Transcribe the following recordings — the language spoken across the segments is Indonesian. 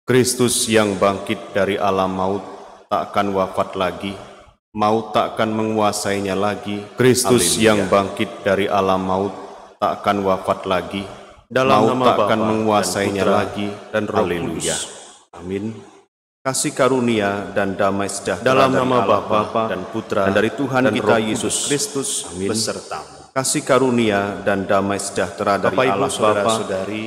Kristus yang bangkit dari alam maut tak akan wafat lagi, maut tak akan menguasainya lagi. Kristus yang bangkit dari alam maut tak akan wafat lagi, maut tak akan menguasainya lagi, dan Roh Kudus. Amin. Kasih karunia dan damai sejahtera dalam nama Bapa dan Putra dan dari Tuhan kita Yesus Kristus besertamu. Kasih karunia dan damai sejahtera dari Allah Bapa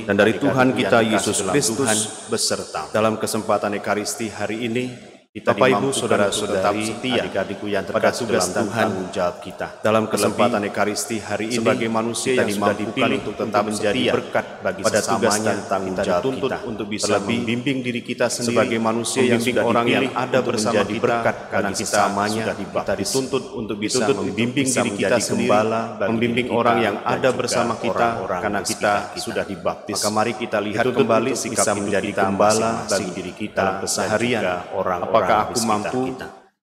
dan dari Tuhan kita Yesus Kristus besertamu. Dalam kesempatan Ekaristi hari ini, kita Bapak Ibu saudara-saudari setia adik-adikku yang terkasih dalam Tuhan, tanggung jawab kita dalam kesempatan Ekaristi hari ini sebagai manusia yang sudah dipilih untuk tetap menjadi berkat bagi pada tugas dan tanggung jawab kita untuk bisa membimbing diri kita sendiri sebagai manusia yang sudah orang yang ada bersama kita berkat karena kita kita dituntut untuk bisa membimbing diri kita sendiri, membimbing orang yang ada bersama kita karena kita sudah dibaptis. Maka mari kita lihat kembali sikap menjadi gembala bagi diri kita keseharian orang. Apakah aku mampu?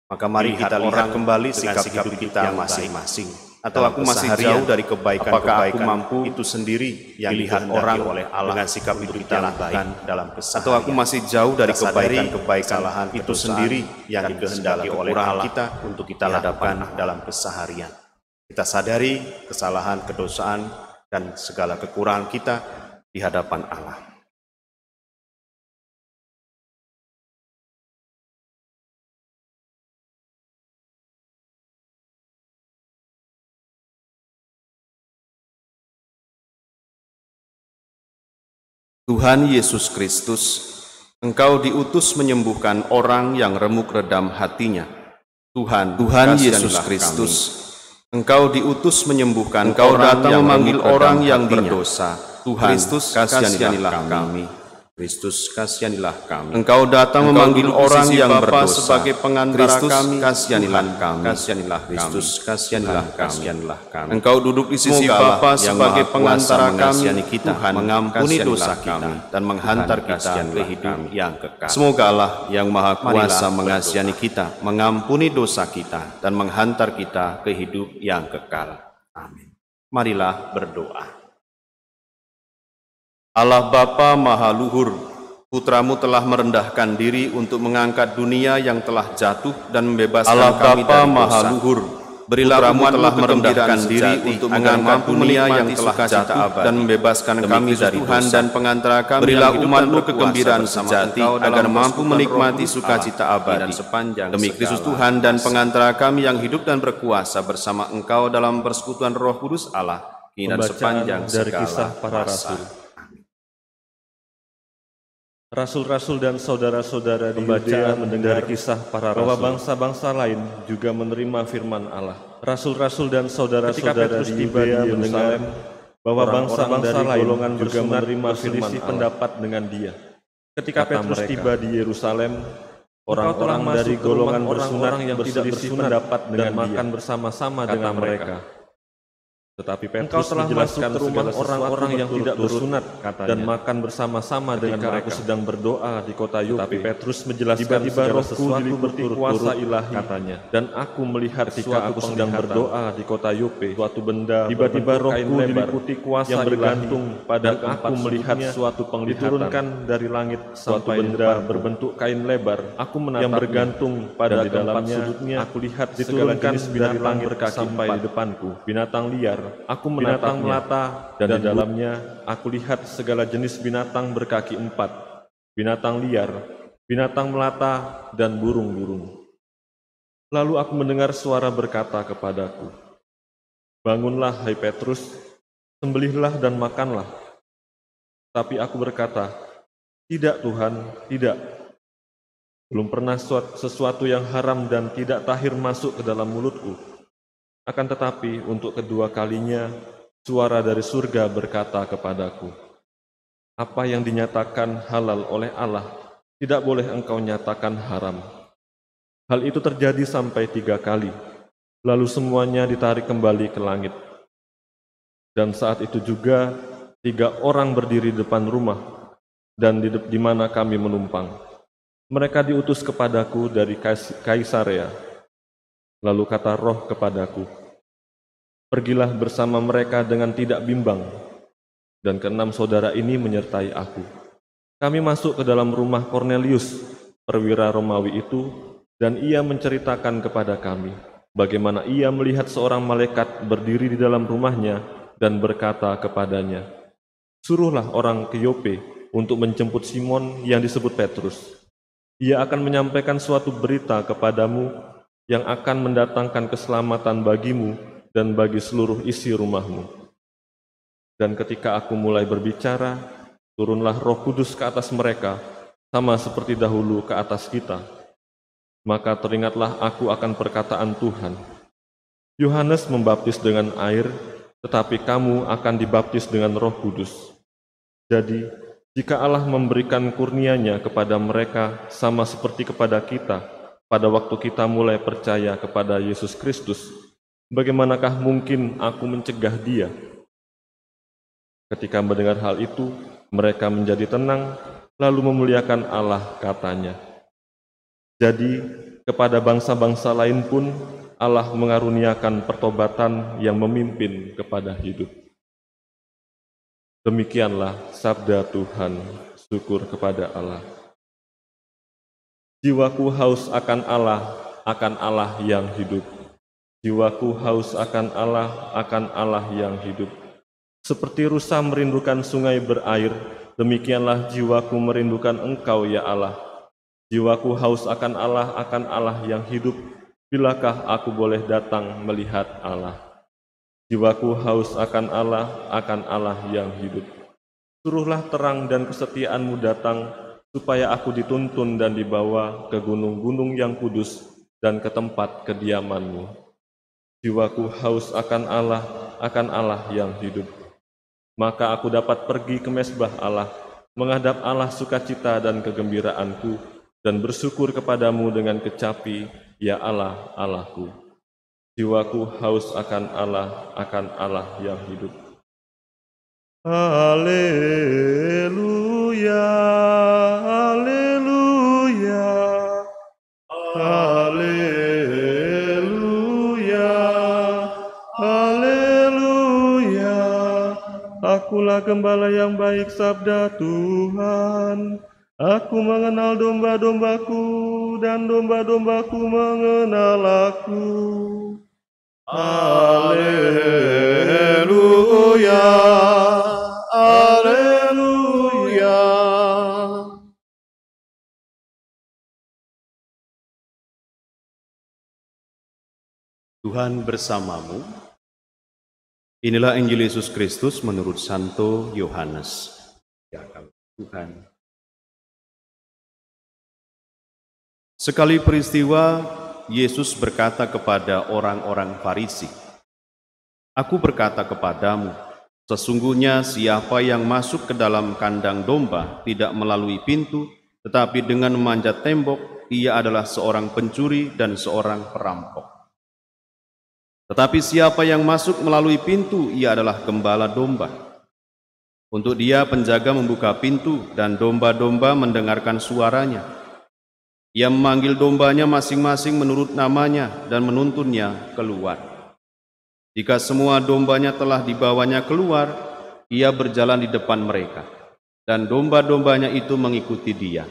Maka mari kita lihat kembali sikap hidup kita masing-masing. Atau aku masih jauh dari kebaikan? Apakah aku mampu itu sendiri yang dilihat orang oleh Allah dengan sikap hidup kita lakukan dalam keseharian? Atau aku masih jauh dari kebaikan itu sendiri yang dikehendaki oleh Allah kita untuk kita lakukan dalam keseharian? Kita sadari kesalahan, kedosaan, dan segala kekurangan kita di hadapan Allah. Tuhan Yesus Kristus, Engkau diutus menyembuhkan orang yang remuk redam hatinya. Tuhan Yesus Kristus, Engkau diutus menyembuhkan, Engkau datang memanggil orang yang berdosa. Tuhan Kristus, kasihanilah kami. Kristus, kasihanilah kami. Engkau datang memanggil orang yang berdosa sebagai pengantara kami. Kasihanilah kami. Kasihanilah Kristus, kasihanilah kami. Engkau duduk di sisi Bapa sebagai pengantara kami. Tuhan, mengampuni dosa kami dan menghantar kita ke hidup yang kekal. Semoga Allah yang Maha Kuasa mengasihani kita, mengampuni dosa kita dan menghantar kita ke hidup yang kekal. Amin. Marilah berdoa. Allah Bapa Maha Luhur, Putramu telah merendahkan diri untuk mengangkat dunia yang telah jatuh dan membebaskan kami dari dosa. Allah Bapa Maha Luhur, berilah Putramu telah merendahkan diri untuk mengangkat dunia yang telah jatuh dan membebaskan kami dari Tuhan dan pengantara kami. Berilah umat-Mu kegembiraan sejati agar mampu menikmati sukacita abadi sepanjang demi Kristus Tuhan dan pengantara kami yang hidup dan berkuasa bersama Engkau dalam persekutuan Roh Kudus Allah kini dan sepanjang dari segala kisah para rasul. Rasul-rasul dan saudara-saudara di Yudea mendengar kisah para rasul bahwa bangsa-bangsa lain juga menerima firman Allah. Rasul-rasul dan saudara-saudara di Yudea mendengar bahwa bangsa-bangsa lain juga menerima firman pendapat dengan dia. Ketika Petrus tiba di Yerusalem, orang-orang dari golongan bersunat yang tidak bersunat pendapat dengan makan bersama-sama dengan mereka. Tetapi Petrus menjelaskan ke rumah orang-orang yang tidak bersunat dan makan bersama-sama dengan mereka. Aku sedang berdoa di kota Yope. Tapi Petrus menjelaskan segala sesuatu berturut-turut ilahi, katanya. Dan aku melihat ketika aku sedang berdoa di kota Yope, suatu benda tiba-tiba rohku diliputi kuasa yang bergantung pada aku melihat suatu penglihatan diturunkan dari langit sampai benda berbentuk kain lebar. Aku menatapnya yang bergantung pada keempat sudutnya. Aku lihat diturunkan dari langit berkaki sampai di depanku. Binatang liar. Aku menatang melata dan di dalamnya aku lihat segala jenis binatang berkaki 4, binatang liar, binatang melata, dan burung-burung. Lalu aku mendengar suara berkata kepadaku, "Bangunlah, hai Petrus, sembelihlah dan makanlah." Tapi aku berkata, "Tidak Tuhan, tidak. Belum pernah sesuatu yang haram dan tidak tahir masuk ke dalam mulutku." Akan tetapi untuk kedua kalinya suara dari surga berkata kepadaku, "Apa yang dinyatakan halal oleh Allah, tidak boleh engkau nyatakan haram." Hal itu terjadi sampai 3 kali, lalu semuanya ditarik kembali ke langit. Dan saat itu juga 3 orang berdiri di depan rumah dan di mana kami menumpang. Mereka diutus kepadaku dari Kaisarea. Lalu kata Roh kepadaku, "Pergilah bersama mereka dengan tidak bimbang." Dan ke-6 saudara ini menyertai aku. Kami masuk ke dalam rumah Kornelius, perwira Romawi itu, dan ia menceritakan kepada kami bagaimana ia melihat seorang malaikat berdiri di dalam rumahnya dan berkata kepadanya, "Suruhlah orang ke Yope untuk menjemput Simon yang disebut Petrus. Ia akan menyampaikan suatu berita kepadamu yang akan mendatangkan keselamatan bagimu dan bagi seluruh isi rumahmu." Dan ketika aku mulai berbicara, turunlah Roh Kudus ke atas mereka, sama seperti dahulu ke atas kita. Maka teringatlah aku akan perkataan Tuhan. Yohanes membaptis dengan air, tetapi kamu akan dibaptis dengan Roh Kudus. Jadi, jika Allah memberikan kurnia-Nya kepada mereka sama seperti kepada kita, pada waktu kita mulai percaya kepada Yesus Kristus, bagaimanakah mungkin aku mencegah Dia? Ketika mendengar hal itu, mereka menjadi tenang, lalu memuliakan Allah katanya. Jadi, kepada bangsa-bangsa lain pun, Allah mengaruniakan pertobatan yang memimpin kepada hidup. Demikianlah sabda Tuhan, syukur kepada Allah. Jiwaku haus akan Allah yang hidup. Jiwaku haus akan Allah yang hidup. Seperti rusa merindukan sungai berair, demikianlah jiwaku merindukan Engkau, ya Allah. Jiwaku haus akan Allah yang hidup. Bilakah aku boleh datang melihat Allah? Jiwaku haus akan Allah yang hidup. Suruhlah terang dan kesetiaan-Mu datang, supaya aku dituntun dan dibawa ke gunung-gunung yang kudus dan ke tempat kediaman-Mu. Jiwaku haus akan Allah yang hidup. Maka aku dapat pergi ke mezbah Allah, menghadap Allah sukacita dan kegembiraanku, dan bersyukur kepadamu dengan kecapi, ya Allah, Allahku. Jiwaku haus akan Allah yang hidup. Haleluya, haleluya, haleluya, haleluya. Akulah gembala yang baik, sabda Tuhan. Aku mengenal domba-dombaku, dan domba-dombaku mengenal aku. Haleluya, haleluya. Tuhan bersamamu. Inilah Injil Yesus Kristus menurut Santo Yohanes. Ya Tuhan. Sekali peristiwa, Yesus berkata kepada orang-orang Farisi, "Aku berkata kepadamu, sesungguhnya siapa yang masuk ke dalam kandang domba tidak melalui pintu, tetapi dengan memanjat tembok, ia adalah seorang pencuri dan seorang perampok. Tetapi siapa yang masuk melalui pintu, ia adalah gembala domba. Untuk dia penjaga membuka pintu, dan domba-domba mendengarkan suaranya. Ia memanggil dombanya masing-masing menurut namanya dan menuntunnya keluar. Jika semua dombanya telah dibawanya keluar, ia berjalan di depan mereka, dan domba-dombanya itu mengikuti dia,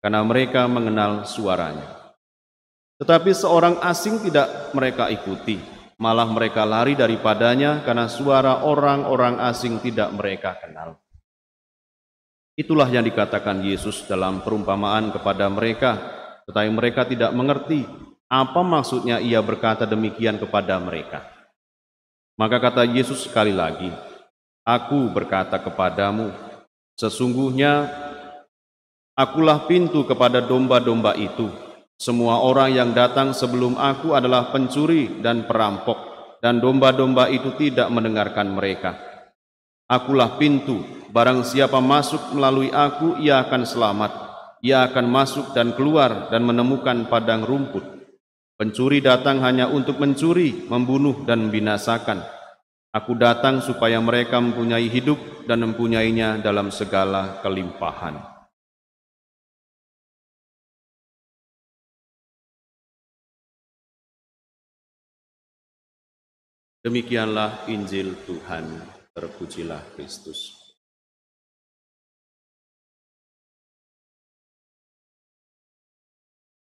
karena mereka mengenal suaranya. Tetapi seorang asing tidak mereka ikuti, malah mereka lari daripadanya karena suara orang-orang asing tidak mereka kenal." Itulah yang dikatakan Yesus dalam perumpamaan kepada mereka, tetapi mereka tidak mengerti apa maksudnya ia berkata demikian kepada mereka. Maka kata Yesus sekali lagi, "Aku berkata kepadamu, sesungguhnya akulah pintu kepada domba-domba itu. Semua orang yang datang sebelum aku adalah pencuri dan perampok, dan domba-domba itu tidak mendengarkan mereka. Akulah pintu, barang siapa masuk melalui aku, ia akan selamat. Ia akan masuk dan keluar dan menemukan padang rumput. Pencuri datang hanya untuk mencuri, membunuh dan membinasakan. Aku datang supaya mereka mempunyai hidup dan mempunyainya dalam segala kelimpahan." Demikianlah Injil Tuhan. Terpujilah Kristus.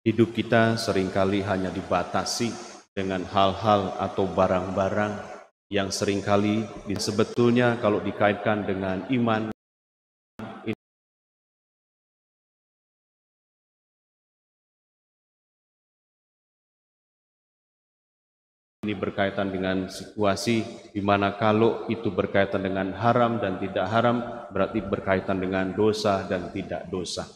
Hidup kita seringkali hanya dibatasi dengan hal-hal atau barang-barang yang seringkali sebetulnya kalau dikaitkan dengan iman ini berkaitan dengan situasi di mana kalau itu berkaitan dengan haram dan tidak haram berarti berkaitan dengan dosa dan tidak dosa.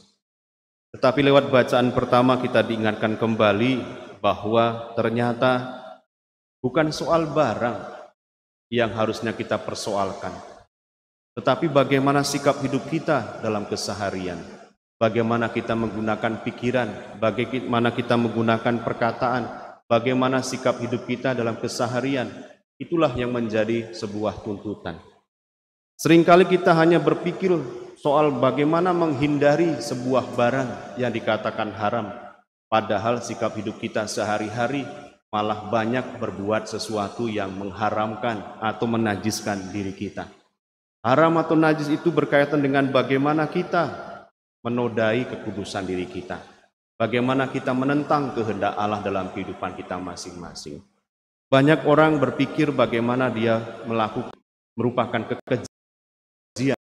Tetapi lewat bacaan pertama kita diingatkan kembali bahwa ternyata bukan soal barang yang harusnya kita persoalkan, tetapi bagaimana sikap hidup kita dalam keseharian, bagaimana kita menggunakan pikiran, bagaimana kita menggunakan perkataan, bagaimana sikap hidup kita dalam keseharian, itulah yang menjadi sebuah tuntutan. Seringkali kita hanya berpikir soal bagaimana menghindari sebuah barang yang dikatakan haram, padahal sikap hidup kita sehari-hari malah banyak berbuat sesuatu yang mengharamkan atau menajiskan diri kita. Haram atau najis itu berkaitan dengan bagaimana kita menodai kekudusan diri kita, bagaimana kita menentang kehendak Allah dalam kehidupan kita masing-masing. Banyak orang berpikir bagaimana dia merupakan kekejian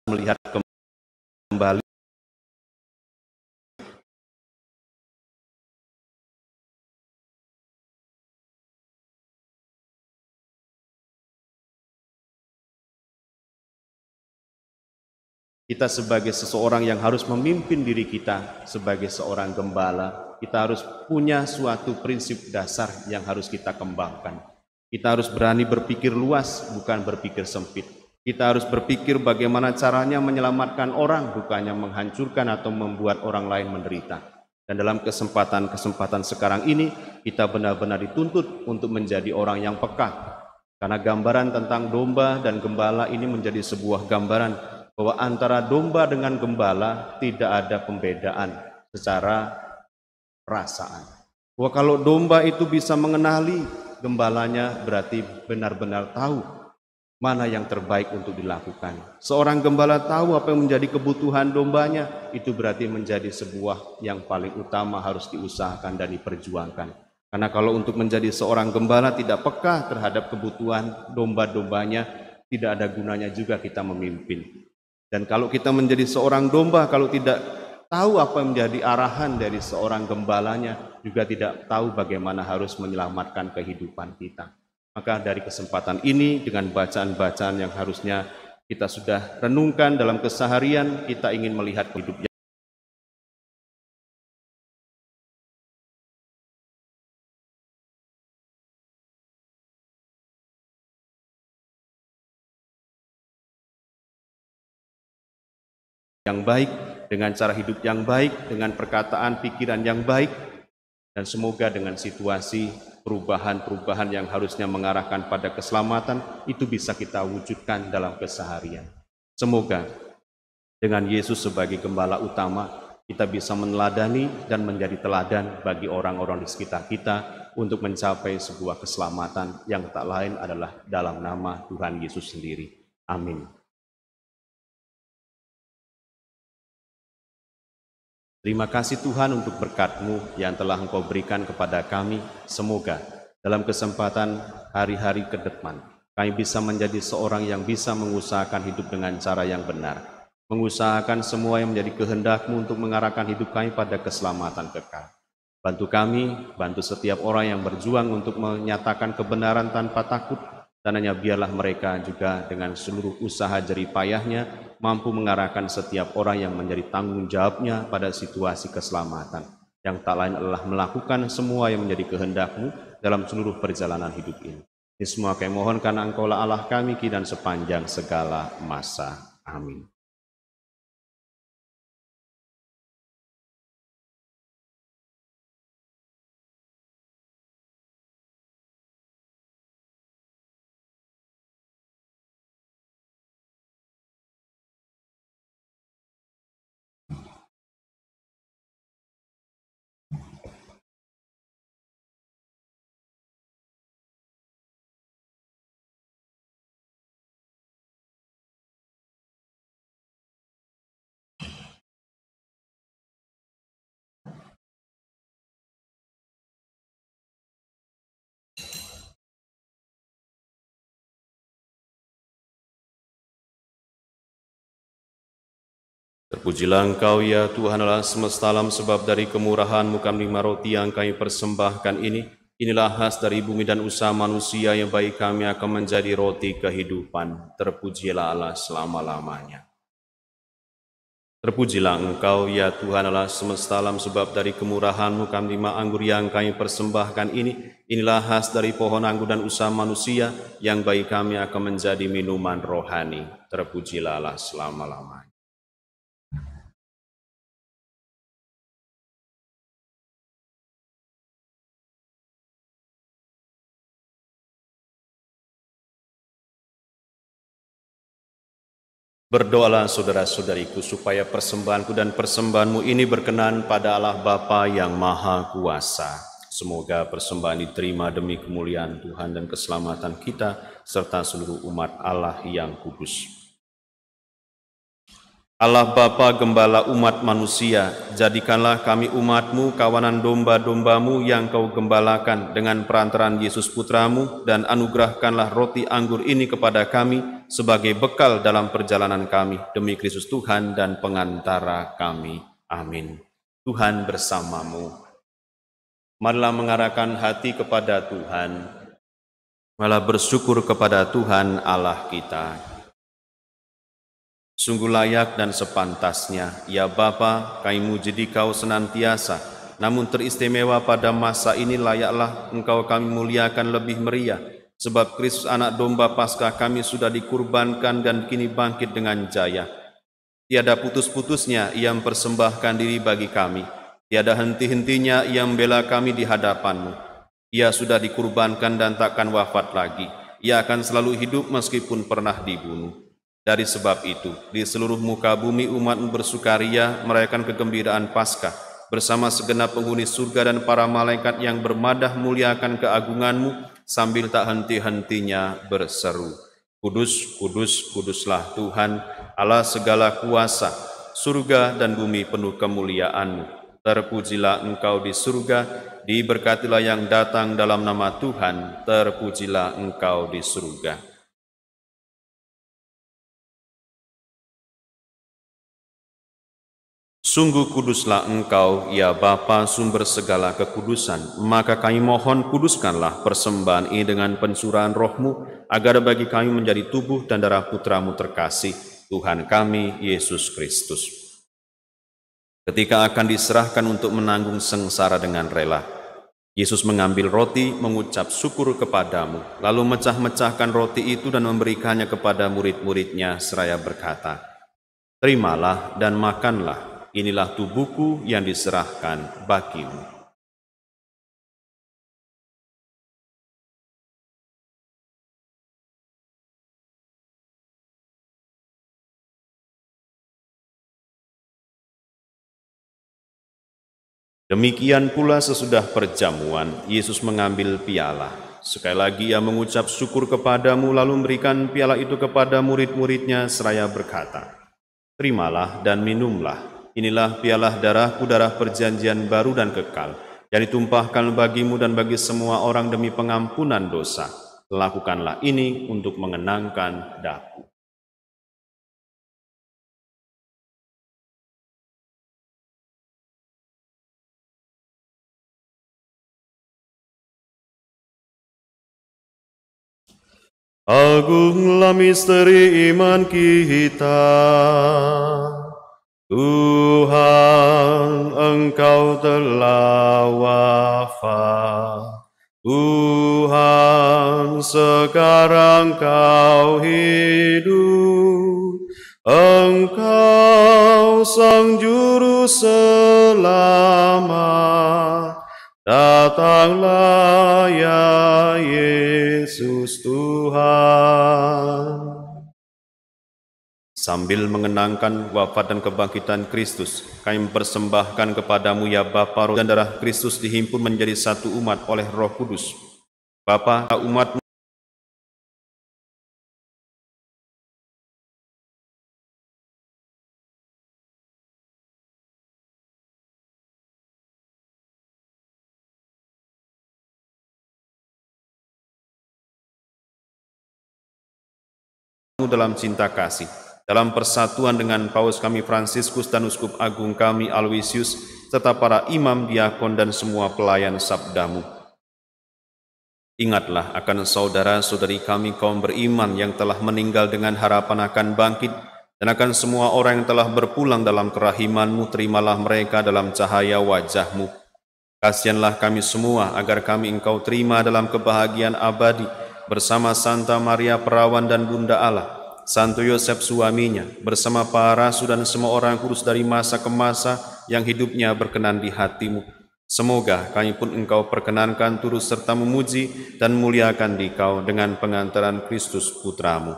melihat kembali kita sebagai seseorang yang harus memimpin diri kita sebagai seorang gembala, kita harus punya suatu prinsip dasar yang harus kita kembangkan. Kita harus berani berpikir luas, bukan berpikir sempit. Kita harus berpikir bagaimana caranya menyelamatkan orang, bukannya menghancurkan atau membuat orang lain menderita. Dan dalam kesempatan sekarang ini, kita benar-benar dituntut untuk menjadi orang yang peka. Karena gambaran tentang domba dan gembala ini menjadi sebuah gambaran bahwa antara domba dengan gembala tidak ada pembedaan secara perasaan. Bahwa kalau domba itu bisa mengenali gembalanya berarti benar-benar tahu mana yang terbaik untuk dilakukan. Seorang gembala tahu apa yang menjadi kebutuhan dombanya, itu berarti menjadi sebuah yang paling utama harus diusahakan dan diperjuangkan. Karena kalau untuk menjadi seorang gembala tidak peka terhadap kebutuhan domba-dombanya, tidak ada gunanya juga kita memimpin. Dan kalau kita menjadi seorang domba, kalau tidak tahu apa yang menjadi arahan dari seorang gembalanya, juga tidak tahu bagaimana harus menyelamatkan kehidupan kita. Maka dari kesempatan ini, dengan bacaan-bacaan yang harusnya kita sudah renungkan dalam keseharian, kita ingin melihat hidup yang baik, dengan cara hidup yang baik, dengan perkataan, pikiran yang baik, dan semoga dengan situasi perubahan-perubahan yang harusnya mengarahkan pada keselamatan, itu bisa kita wujudkan dalam keseharian. Semoga dengan Yesus sebagai gembala utama, kita bisa meneladani dan menjadi teladan bagi orang-orang di sekitar kita untuk mencapai sebuah keselamatan yang tak lain adalah dalam nama Tuhan Yesus sendiri. Amin. Terima kasih Tuhan untuk berkat-Mu yang telah Engkau berikan kepada kami. Semoga dalam kesempatan hari-hari ke depan, kami bisa menjadi seorang yang bisa mengusahakan hidup dengan cara yang benar. Mengusahakan semua yang menjadi kehendak-Mu untuk mengarahkan hidup kami pada keselamatan kekal. Bantu kami, bantu setiap orang yang berjuang untuk menyatakan kebenaran tanpa takut, dan hanya biarlah mereka juga dengan seluruh usaha jerih payahnya mampu mengarahkan setiap orang yang menjadi tanggung jawabnya pada situasi keselamatan, yang tak lain adalah melakukan semua yang menjadi kehendak-Mu dalam seluruh perjalanan hidup ini. Ini semua kami mohon karena Engkaulah Allah kami kini dan sepanjang segala masa. Amin. Terpujilah Engkau ya Tuhan Allah semesta alam, sebab dari kemurahan-Mu kami menerima roti yang kami persembahkan ini. Inilah khas dari bumi dan usaha manusia yang bagi kami akan menjadi roti kehidupan. Terpujilah Allah selama-lamanya. Terpujilah Engkau ya Tuhan Allah semesta alam, sebab dari kemurahan-Mu kami menerima anggur yang kami persembahkan ini. Inilah khas dari pohon anggur dan usaha manusia yang bagi kami akan menjadi minuman rohani. Terpujilah Allah selama-lamanya. Berdoalah saudara-saudariku, supaya persembahanku dan persembahanmu ini berkenan pada Allah Bapa yang Maha Kuasa. Semoga persembahan diterima demi kemuliaan Tuhan dan keselamatan kita, serta seluruh umat Allah yang kudus. Allah Bapa Gembala umat manusia, jadikanlah kami umat-Mu kawanan domba-domba-Mu yang Kau gembalakan dengan perantaraan Yesus Putra-Mu, dan anugerahkanlah roti anggur ini kepada kami sebagai bekal dalam perjalanan kami demi Kristus Tuhan dan pengantara kami. Amin. Tuhan bersamamu. Marilah mengarahkan hati kepada Tuhan. Marilah bersyukur kepada Tuhan Allah kita. Sungguh layak dan sepantasnya, ya Bapa, kami muji Dikau senantiasa, namun teristimewa pada masa ini layaklah Engkau kami muliakan lebih meriah, sebab Kristus anak domba Paskah kami sudah dikurbankan dan kini bangkit dengan jaya. Tiada putus-putusnya Ia mempersembahkan diri bagi kami, tiada henti-hentinya Ia membela kami di hadapan-Mu. Ia sudah dikurbankan dan takkan wafat lagi, Ia akan selalu hidup meskipun pernah dibunuh. Dari sebab itu, di seluruh muka bumi umat-Mu bersukaria merayakan kegembiraan Paskah bersama segenap penghuni surga dan para malaikat yang bermadah muliakan keagungan-Mu sambil tak henti-hentinya berseru, Kudus, kudus, kuduslah Tuhan, Allah segala kuasa, surga dan bumi penuh kemuliaan-Mu. Terpujilah Engkau di surga, diberkatilah yang datang dalam nama Tuhan, terpujilah Engkau di surga. Sungguh kuduslah Engkau, ya Bapa, sumber segala kekudusan. Maka kami mohon, kuduskanlah persembahan ini dengan pencurahan Roh-Mu, agar bagi kami menjadi tubuh dan darah Putra-Mu terkasih, Tuhan kami, Yesus Kristus. Ketika akan diserahkan untuk menanggung sengsara dengan rela, Yesus mengambil roti, mengucap syukur kepadamu, lalu mecah-mecahkan roti itu dan memberikannya kepada murid-murid-Nya, seraya berkata, Terimalah dan makanlah. Inilah tubuhku yang diserahkan bagimu. Demikian pula sesudah perjamuan, Yesus mengambil piala. Sekali lagi Ia mengucap syukur kepadamu, lalu memberikan piala itu kepada murid-murid-Nya, seraya berkata, Terimalah dan minumlah. Inilah piala darahku, darah perjanjian baru dan kekal, yang ditumpahkan bagimu dan bagi semua orang demi pengampunan dosa. Lakukanlah ini untuk mengenangkan daku. Agunglah misteri iman kita. Tuhan, Engkau telah wafat. Tuhan, sekarang Kau hidup. Engkau Sang Juru Selamat. Datanglah ya Yesus Tuhan. Sambil mengenangkan wafat dan kebangkitan Kristus, kami mempersembahkan kepadamu ya Bapa, roh dan darah Kristus dihimpun menjadi satu umat oleh Roh Kudus. Bapa, umat dalam cinta kasih, dalam persatuan dengan Paus kami Fransiskus dan Uskup Agung kami Aloysius, serta para imam, diakon, dan semua pelayan sabdamu. Ingatlah akan saudara-saudari kami kaum beriman yang telah meninggal dengan harapan akan bangkit, dan akan semua orang yang telah berpulang dalam kerahiman-Mu, terimalah mereka dalam cahaya wajah-Mu. Kasihanlah kami semua, agar kami Engkau terima dalam kebahagiaan abadi, bersama Santa Maria Perawan dan Bunda Allah, Santo Yosef suaminya, bersama para rasul dan semua orang kudus dari masa ke masa yang hidupnya berkenan di hati-Mu. Semoga kami pun Engkau perkenankan turut serta memuji dan muliakan Dikau dengan pengantaran Kristus Putramu.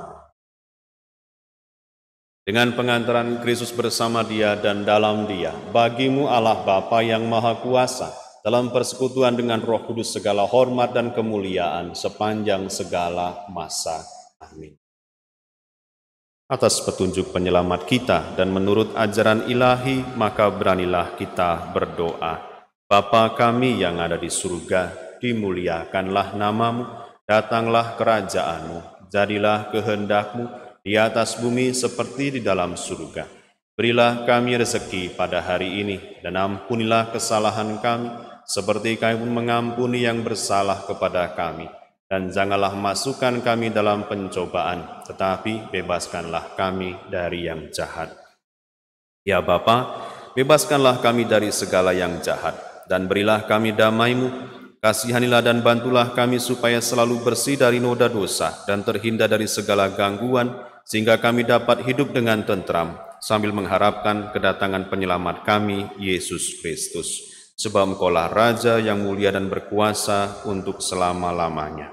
Dengan pengantaran Kristus bersama Dia dan dalam Dia, bagi-Mu Allah Bapa yang Maha Kuasa, dalam persekutuan dengan Roh Kudus segala hormat dan kemuliaan sepanjang segala masa. Amin. Atas petunjuk penyelamat kita dan menurut ajaran ilahi, maka beranilah kita berdoa. Bapa kami yang ada di surga, dimuliakanlah nama-Mu, datanglah kerajaan-Mu, jadilah kehendak-Mu di atas bumi seperti di dalam surga. Berilah kami rezeki pada hari ini, dan ampunilah kesalahan kami, seperti kami pun mengampuni yang bersalah kepada kami. Dan janganlah masukkan kami dalam pencobaan, tetapi bebaskanlah kami dari yang jahat. Ya Bapa, bebaskanlah kami dari segala yang jahat, dan berilah kami damai-Mu. Kasihanilah dan bantulah kami supaya selalu bersih dari noda dosa dan terhindar dari segala gangguan, sehingga kami dapat hidup dengan tentram, sambil mengharapkan kedatangan penyelamat kami, Yesus Kristus. Sebab Engkaulah Raja yang mulia dan berkuasa untuk selama-lamanya.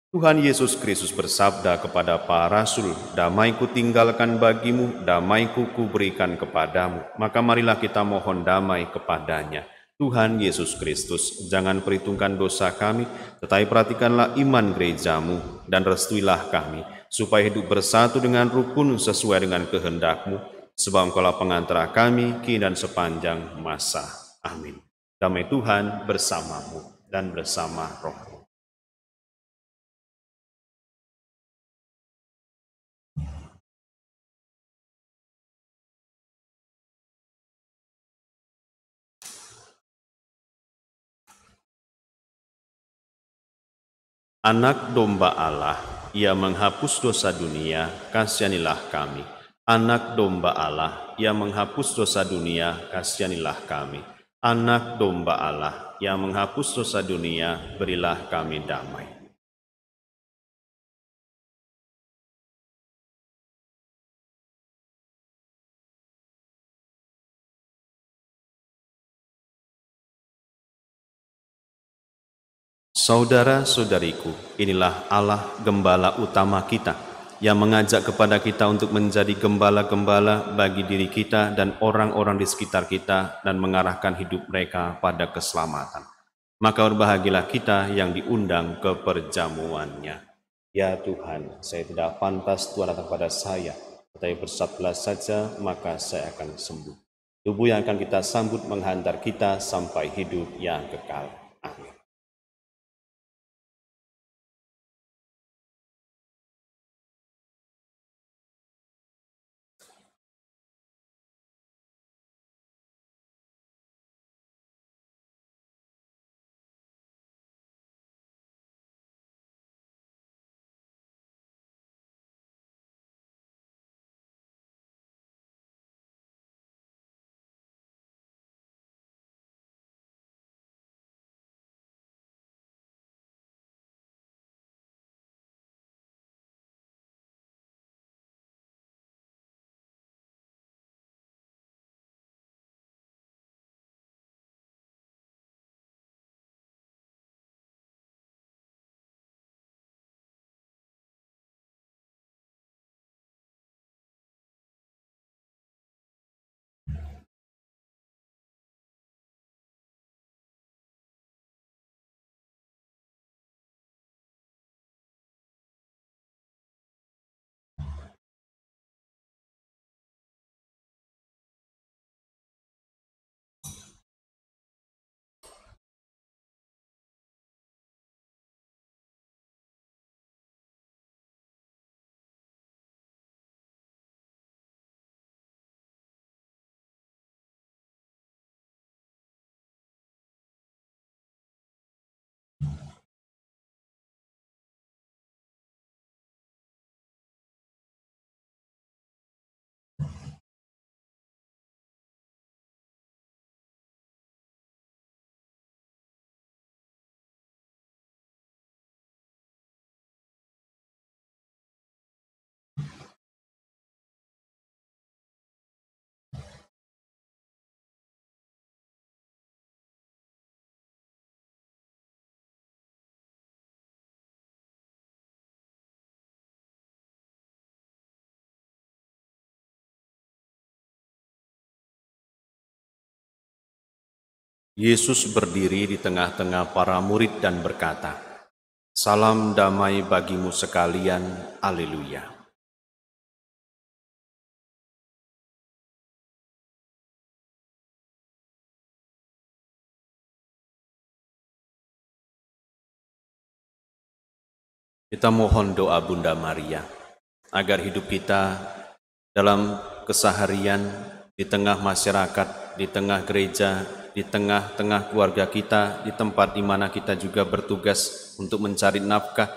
Tuhan Yesus Kristus bersabda kepada para rasul, "Damai-Ku tinggalkan bagimu, damai-Ku kuberikan kepadamu." Maka marilah kita mohon damai kepadanya. Tuhan Yesus Kristus, jangan perhitungkan dosa kami, tetapi perhatikanlah iman gereja-Mu, dan restuilah kami, supaya hidup bersatu dengan rukun sesuai dengan kehendak-Mu, sebab Engkaulah pengantara kami, kini dan sepanjang masa. Amin. Damai Tuhan bersamamu dan bersama roh. Anak domba Allah, Ia menghapus dosa dunia, kasihanilah kami. Anak domba Allah, Ia menghapus dosa dunia, kasihanilah kami. Anak domba Allah, Ia menghapus dosa dunia, berilah kami damai. Saudara-saudariku, inilah Allah Gembala utama kita, yang mengajak kepada kita untuk menjadi gembala-gembala bagi diri kita dan orang-orang di sekitar kita, dan mengarahkan hidup mereka pada keselamatan. Maka berbahagialah kita yang diundang ke perjamuannya. Ya Tuhan, saya tidak pantas Tuhan datang kepada saya, tetapi bersabdalah saja, maka saya akan sembuh. Tubuh yang akan kita sambut menghantar kita sampai hidup yang kekal. Amin. Yesus berdiri di tengah-tengah para murid dan berkata, "Salam damai bagimu sekalian, haleluya." Kita mohon doa Bunda Maria, agar hidup kita dalam keseharian, di tengah masyarakat, di tengah gereja, di tengah-tengah keluarga kita, di tempat di mana kita juga bertugas untuk mencari nafkah.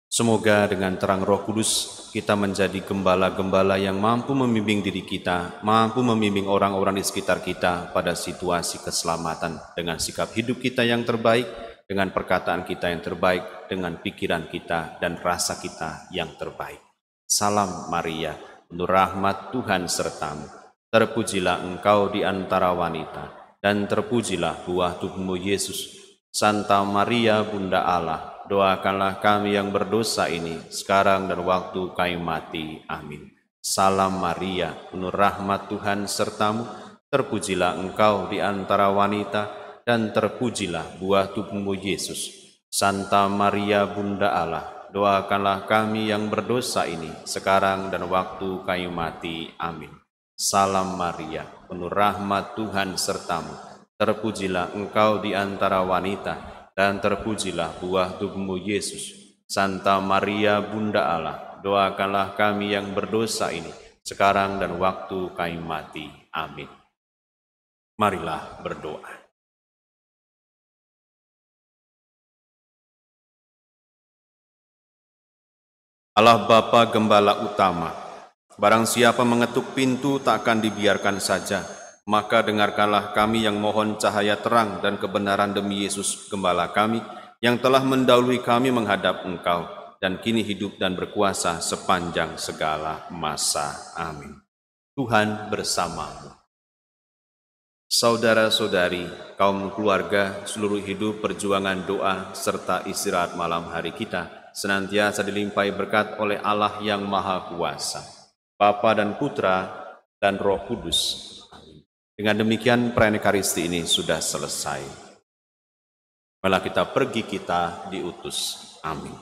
Semoga dengan terang Roh Kudus kita menjadi gembala-gembala yang mampu membimbing diri kita, mampu membimbing orang-orang di sekitar kita pada situasi keselamatan dengan sikap hidup kita yang terbaik, dengan perkataan kita yang terbaik, dengan pikiran kita dan rasa kita yang terbaik. Salam Maria, penuh rahmat Tuhan sertamu. Terpujilah engkau di antara wanita, dan terpujilah buah tubuhmu Yesus. Santa Maria Bunda Allah, doakanlah kami yang berdosa ini, sekarang dan waktu kami mati. Amin. Salam Maria, penuh rahmat Tuhan sertamu. Terpujilah engkau di antara wanita, dan terpujilah buah tubuhmu Yesus. Santa Maria Bunda Allah, doakanlah kami yang berdosa ini, sekarang dan waktu kami mati. Amin. Salam Maria, penuh rahmat Tuhan sertamu. Terpujilah engkau di antara wanita, dan terpujilah buah tubuhmu Yesus. Santa Maria Bunda Allah, doakanlah kami yang berdosa ini, sekarang dan waktu kami mati. Amin. Marilah berdoa. Allah Bapa Gembala Utama, barang siapa mengetuk pintu tak akan dibiarkan saja, maka dengarkanlah kami yang mohon cahaya terang dan kebenaran demi Yesus Gembala kami, yang telah mendahului kami menghadap Engkau, dan kini hidup dan berkuasa sepanjang segala masa. Amin. Tuhan bersamamu. Saudara-saudari, kaum keluarga, seluruh hidup perjuangan doa serta istirahat malam hari kita senantiasa dilimpahi berkat oleh Allah yang Maha Kuasa, Bapa dan Putra dan Roh Kudus. Amin. Dengan demikian perayaan Ekaristi ini sudah selesai. Malah kita pergi, kita diutus. Amin.